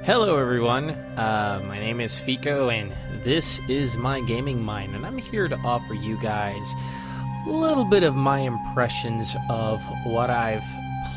Hello everyone, my name is Fico and this is my gaming mind, and I'm here to offer you guys a little bit of my impressions of what I've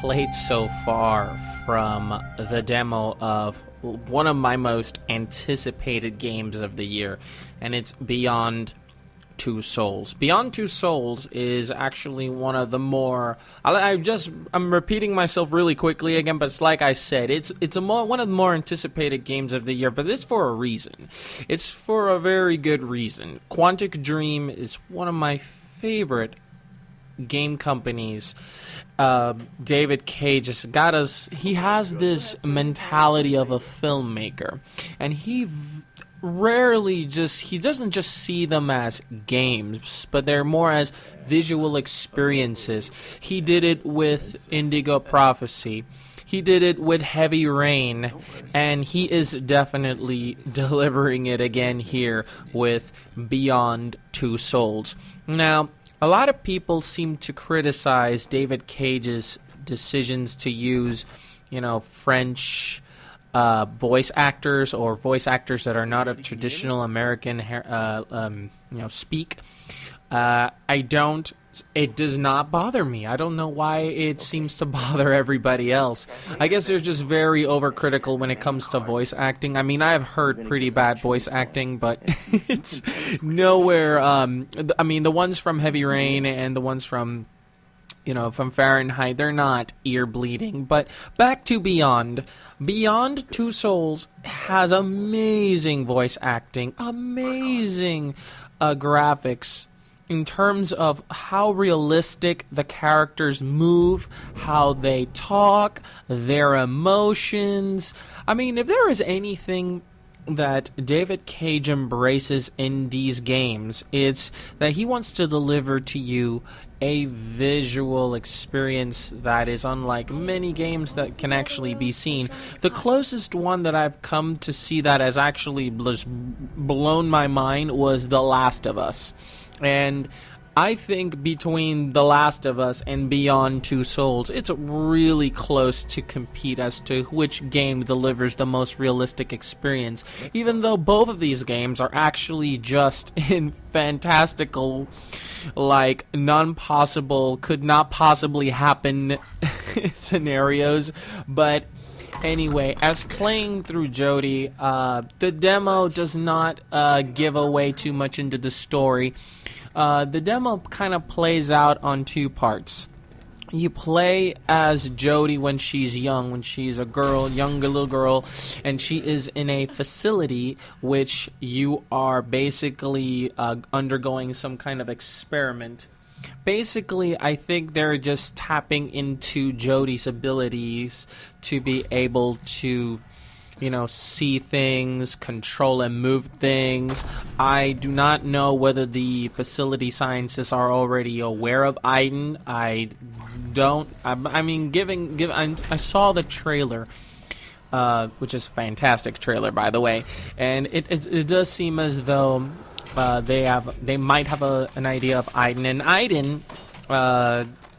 played so far from the demo of one of my most anticipated games of the year, and it's Beyond Two Souls. Beyond Two Souls is actually one of the more... I'm repeating myself really quickly again, but it's like I said, it's one of the more anticipated games of the year, but it's for a reason. It's for a very good reason. Quantic Dream is one of my favorite game companies. David Cage has got us... He has this mentality of a filmmaker, and he doesn't just see them as games, but they're more as visual experiences. He did it with Indigo Prophecy. He did it with Heavy Rain, and he is definitely delivering it again here with Beyond Two Souls. Now, a lot of people seem to criticize David Cage's decisions to use, French voice actors or voice actors that are not of traditional American speak. It does not bother me. I don't know why it seems to bother everybody else. I guess they're just very overcritical when it comes to voice acting. I mean, I have heard pretty bad voice acting, but it's nowhere. The ones from Heavy Rain and the ones from Fahrenheit, they're not ear-bleeding. But back to Beyond. Beyond Two Souls has amazing voice acting, amazing graphics in terms of how realistic the characters move, how they talk, their emotions. I mean, if there is anything that David Cage embraces in these games, it's that he wants to deliver to you a visual experience that is unlike many games that can actually be seen. The closest one that I've come to see that has actually just blown my mind was The Last of Us. And I think between The Last of Us and Beyond Two Souls, it's really close to compete as to which game delivers the most realistic experience, even though both of these games are actually just in fantastical, non-possible, could not possibly happen scenarios. But anyway, as playing through Jody, the demo does not give away too much into the story. The demo kind of plays out on two parts. You play as Jody when she's young, when she's a girl, younger little girl, and she is in a facility which you are basically undergoing some kind of experiment. Basically, I think they're just tapping into Jody's abilities to be able to see things, control and move things. I do not know whether the facility scientists are already aware of Aiden. I saw the trailer, which is a fantastic trailer, by the way, and it does seem as though they might have an idea of Aiden, and Aiden,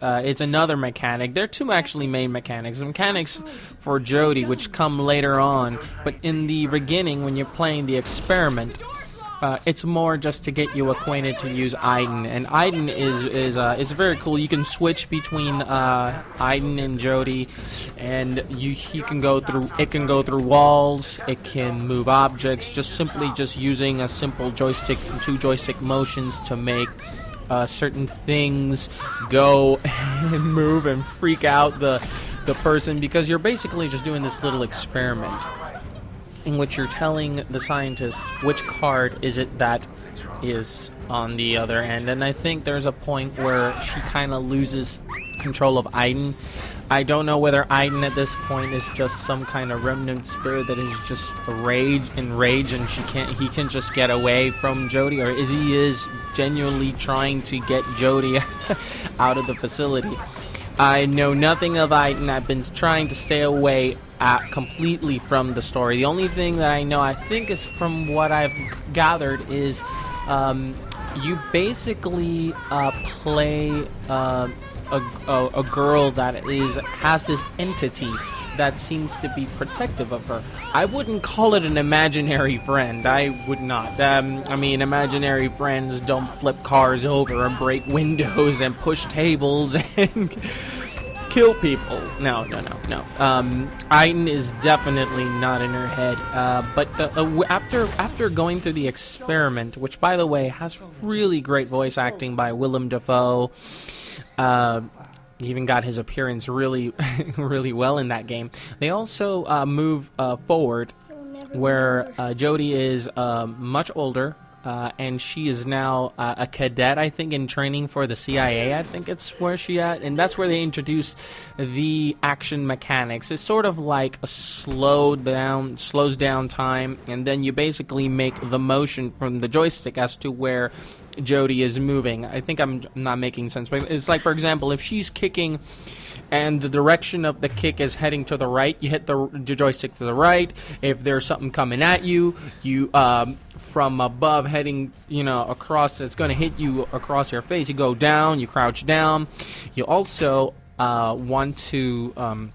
it's another mechanic. There are two actually main mechanics. The mechanics for Jody, which come later on, but in the beginning, when you're playing the experiment, it's more just to get you acquainted to use Aiden. And Aiden is very cool. You can switch between Aiden and Jody, and it can go through walls. It can move objects. Simply using a simple two joystick motions to make certain things go and move and freak out the person, because you're basically just doing this little experiment in which you're telling the scientist which card is it that is on the other end. And I think there's a point where she kind of loses control of Aiden. I don't know whether Aiden at this point is just some kind of remnant spirit that is just enraged and he can just get away from Jody, or if he is genuinely trying to get Jody out of the facility. I know nothing of Aiden. I've been trying to stay away completely from the story. The only thing that I know, I think, is from what I've gathered, is you basically play a girl that has this entity that seems to be protective of her. I wouldn't call it an imaginary friend. I would not. I mean, imaginary friends don't flip cars over and break windows and push tables and kill people. No. Aiden is definitely not in her head. But after going through the experiment, which by the way has really great voice acting by Willem Dafoe, he even got his appearance really, really well in that game. They also move forward, where Jodie is much older. And she is now a cadet, I think, in training for the CIA. I think it's where she at, and that's where they introduce the action mechanics. It's sort of like a slows down time, and then you basically make the motion from the joystick as to where Jodie is moving. I think I'm not making sense, but it's like, for example, if she's kicking and the direction of the kick is heading to the right, you hit the joystick to the right. If there's something coming at you, you from above heading, across, it's going to hit you across your face. You go down, you crouch down. You also want to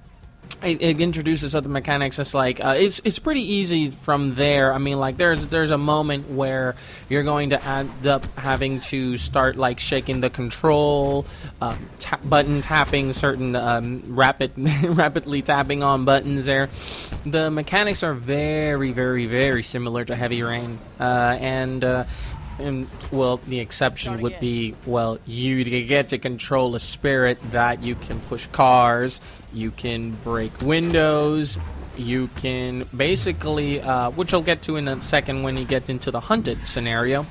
it introduces other mechanics. It's like it's pretty easy from there. I mean, like there's a moment where you're going to end up having to start like shaking the control, button tapping, certain rapidly tapping on buttons. There, the mechanics are very, very, very similar to Heavy Rain, and well, the exception would be, well, you get to control a spirit that you can push cars, you can break windows, you can basically, which I'll get to in a second when you get into the hunted scenario.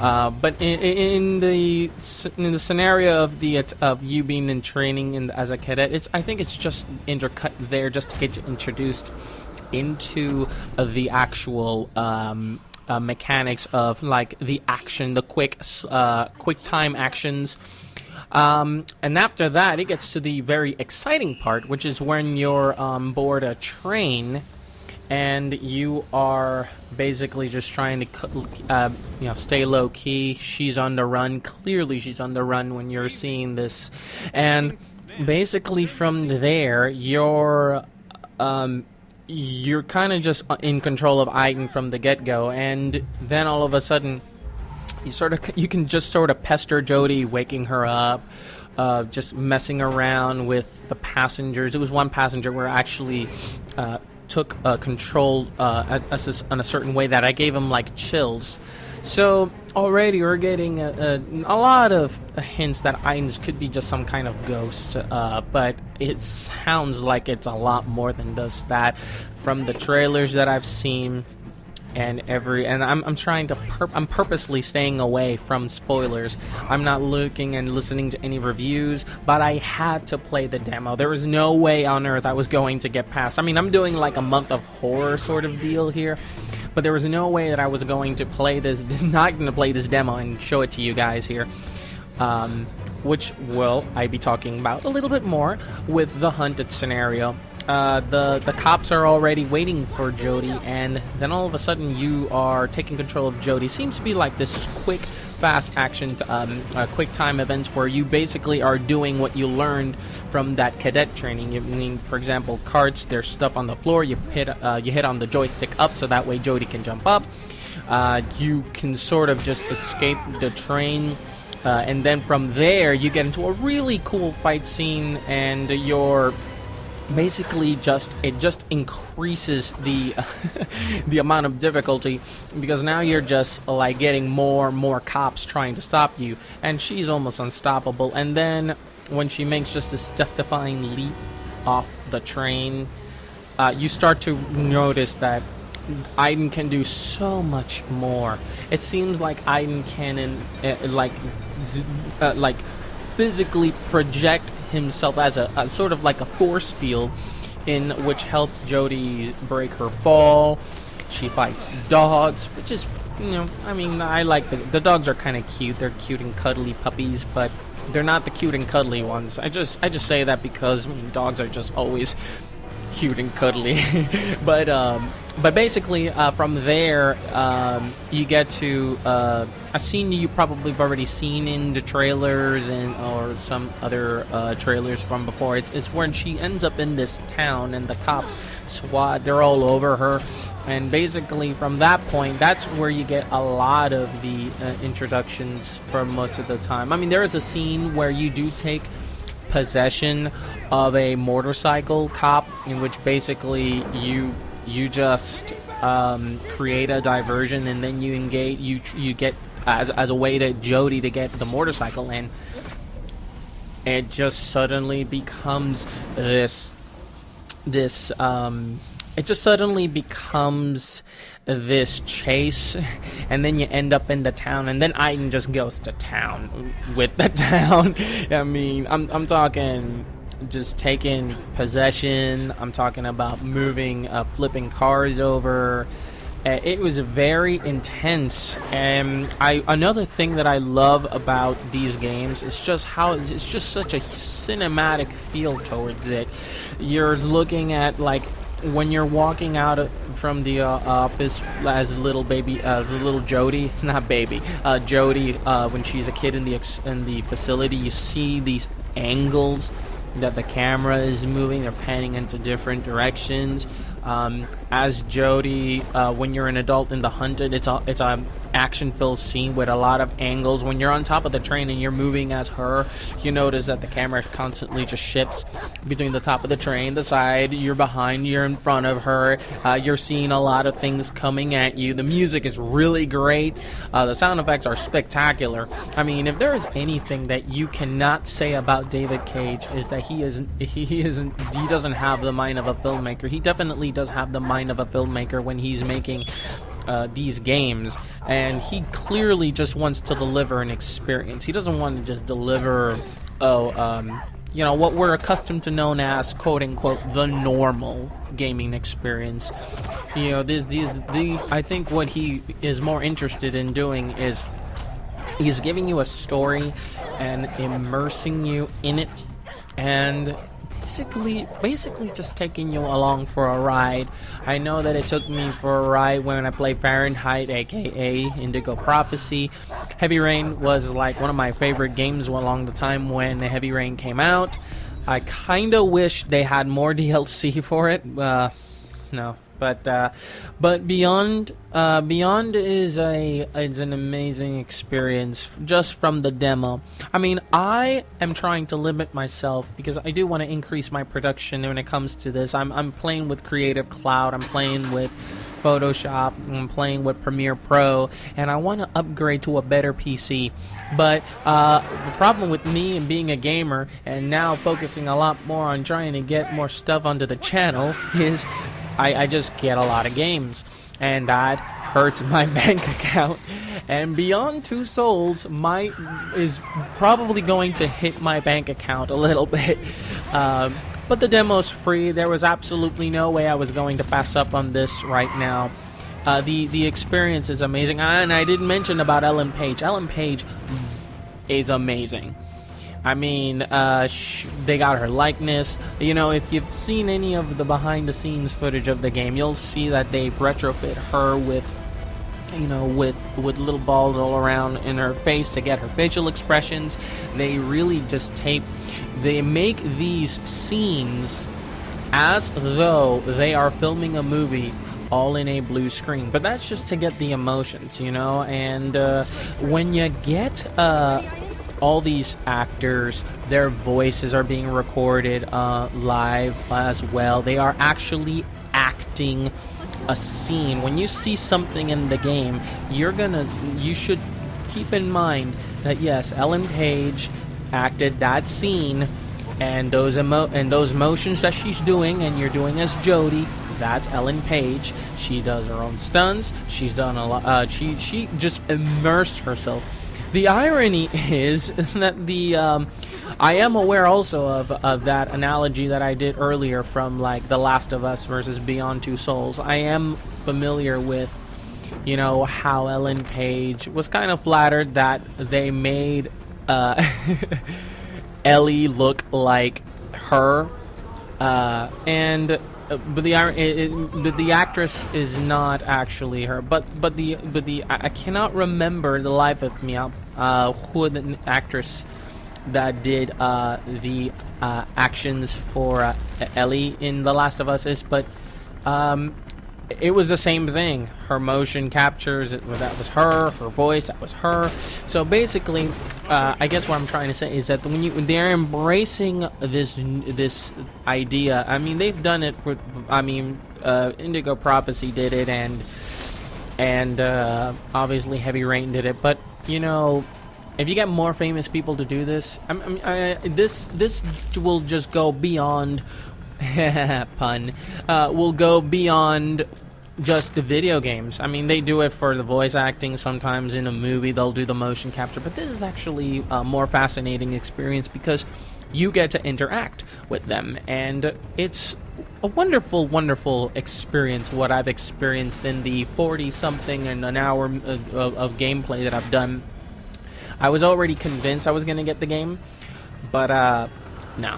But in the scenario of you being in training as a cadet, I think it's just intercut there just to get you introduced into the actual mechanics of like the action, the quick time actions, and after that it gets to the very exciting part, which is when you're on board a train and you are basically just trying to stay low key. She's on the run. Clearly she's on the run when you're seeing this, and basically from there you're kind of just in control of Aiden from the get-go, and then all of a sudden you can just sort of pester Jodie, waking her up, just messing around with the passengers. It was one passenger where I actually took control on a certain way that I gave him like chills. So already we're getting a lot of hints that Aiden could be just some kind of ghost, but it sounds like it's a lot more than just that from the trailers that I've seen. And I'm purposely staying away from spoilers. I'm not looking and listening to any reviews, but I had to play the demo. There was no way on earth I was going to get past. I mean, I'm doing like a month of horror sort of deal here, but there was no way that I was going to play this, not going to play this demo and show it to you guys here. Which will I be talking about a little bit more with the hunted scenario. The cops are already waiting for Jodie, and then all of a sudden you are taking control of Jodie. Seems to be like this quick, fast action, quick time events where you basically are doing what you learned from that cadet training. You mean, for example, carts. There's stuff on the floor. You hit on the joystick up so that way Jodie can jump up. You can sort of just escape the train. And then from there you get into a really cool fight scene, and you're basically it just increases the the amount of difficulty, because now you're just like getting more cops trying to stop you, and she's almost unstoppable. And then when she makes just this death-defying leap off the train, you start to notice that Aiden can do so much more. It seems like Aiden can like physically project himself as a sort of like a force field, in which helped Jodie break her fall. She fights dogs, which is, I mean, I like the dogs are kind of cute. They're cute and cuddly puppies, but they're not the cute and cuddly ones. I just say that because dogs are just always cute and cuddly. But But basically, from there, you get to a scene you probably have already seen in the trailers and or some other trailers from before. It's when she ends up in this town and the cops SWAT, they're all over her. And basically, from that point, that's where you get a lot of the introductions for most of the time. I mean, there is a scene where you do take possession of a motorcycle cop, in which basically you just create a diversion, and then you engage. You get as a way to Jody to get the motorcycle, and it just suddenly becomes this. It just suddenly becomes this chase, and then you end up in the town, and then Aiden just goes to town with the town. I mean, I'm talking just taking possession. I'm talking about moving, flipping cars over. It was very intense, and another thing that I love about these games is just how it's just such a cinematic feel towards it. You're looking at, like, when you're walking out from the office as little Jody, not baby, Jody, when she's a kid in the facility, you see these angles that the camera is moving. They're panning into different directions. As Jody, when you're an adult in The Hunted, it's a action-filled scene with a lot of angles. When you're on top of the train and you're moving as her, you notice that the camera constantly just shifts between the top of the train, the side, you're behind, you're in front of her. You're seeing a lot of things coming at you. The music is really great. The sound effects are spectacular. I mean, if there is anything that you cannot say about David Cage, is that he doesn't have the mind of a filmmaker. He definitely does have the mind of a filmmaker when he's making these games, and he clearly just wants to deliver an experience. He doesn't want to just deliver what we're accustomed to known as, quote unquote, the normal gaming experience. I think what he is more interested in doing is he's giving you a story and immersing you in it, and basically just taking you along for a ride. I know that it took me for a ride when I played Fahrenheit, aka Indigo Prophecy. Heavy Rain was like one of my favorite games along the time when Heavy Rain came out. I kinda wish they had more DLC for it. No. But Beyond is an amazing experience just from the demo. I mean, I am trying to limit myself because I do want to increase my production when it comes to this. I'm playing with Creative Cloud, I'm playing with Photoshop, I'm playing with Premiere Pro, and I want to upgrade to a better PC. But the problem with me and being a gamer and now focusing a lot more on trying to get more stuff onto the channel is I just get a lot of games, and that hurts my bank account. And Beyond Two Souls is probably going to hit my bank account a little bit. But the demo's free. There was absolutely no way I was going to pass up on this right now. The experience is amazing. And I didn't mention about Ellen Page. Ellen Page is amazing. I mean, they got her likeness. You know, if you've seen any of the behind-the-scenes footage of the game, you'll see that they've retrofit her with little balls all around in her face to get her facial expressions. They really just they make these scenes as though they are filming a movie all in a blue screen. But that's just to get the emotions, and when you get all these actors, their voices are being recorded live as well. They are actually acting a scene. When you see something in the game, you should keep in mind that yes, Ellen Page acted that scene, and those motions that she's doing, and you're doing as Jody. That's Ellen Page. She does her own stunts. She's done a lot. She just immersed herself. The irony is that I am aware also of that analogy that I did earlier from like The Last of Us versus Beyond Two Souls. I am familiar with, how Ellen Page was kind of flattered that they made Ellie look like her, and but the actress is not actually her. But the I cannot remember the life of me who the actress that did the actions for Ellie in The Last of Us is, but it was the same thing. Her motion captures, that was her voice, that was her. So basically, I guess what I'm trying to say is that when they're embracing this idea, I mean, they've done it for, I mean, Indigo Prophecy did it, and obviously Heavy Rain did it, but, you know, if you get more famous people to do this, this will just go beyond pun, will go beyond just the video games. I mean, they do it for the voice acting. Sometimes in a movie they'll do the motion capture, but this is actually a more fascinating experience because you get to interact with them, and it's a wonderful, wonderful experience. What I've experienced in the 40-something and an hour of gameplay that I've done, I was already convinced I was gonna get the game, but no.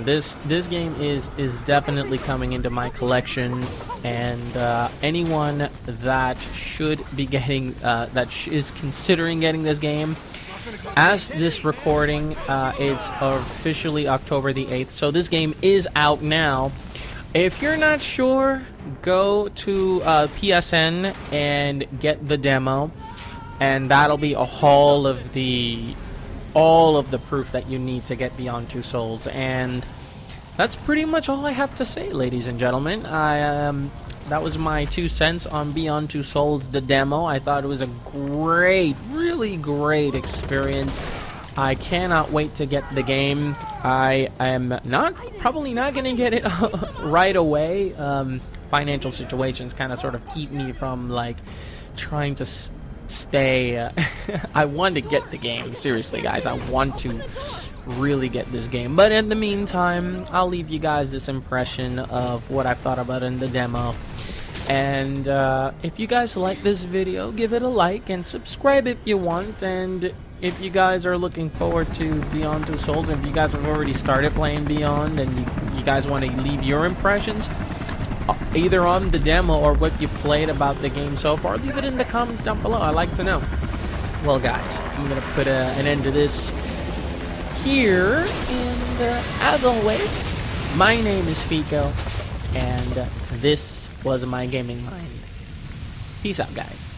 This game is definitely coming into my collection, and anyone that should be getting is considering getting this game. As this recording, it's officially October the 8th, so this game is out now. If you're not sure, go to PSN and get the demo, and that'll be all of the proof that you need to get Beyond Two Souls. And that's pretty much all I have to say, ladies and gentlemen. That was my 2 cents on Beyond Two Souls, the demo. I thought it was a great, really great experience. I cannot wait to get the game. I am probably not gonna get it right away. Financial situations kind of sort of keep me from like trying to stay. I want to get the game, seriously guys. I want to really get this game, but in the meantime I'll leave you guys this impression of what I thought about in the demo. And if you guys like this video, give it a like and subscribe if you want. And if you guys are looking forward to Beyond Two Souls, and if you guys have already started playing Beyond and you guys want to leave your impressions either on the demo or what you played about the game so far, leave it in the comments down below. I'd like to know. Well guys, I'm gonna put an end to this here, and as always, my name is Fico, and this was my gaming mind. Peace out, guys.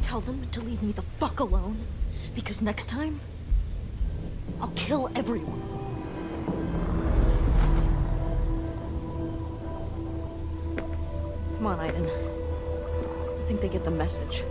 Tell them to leave me the fuck alone, because next time, I'll kill everyone. Come on, Aiden. I think they get the message.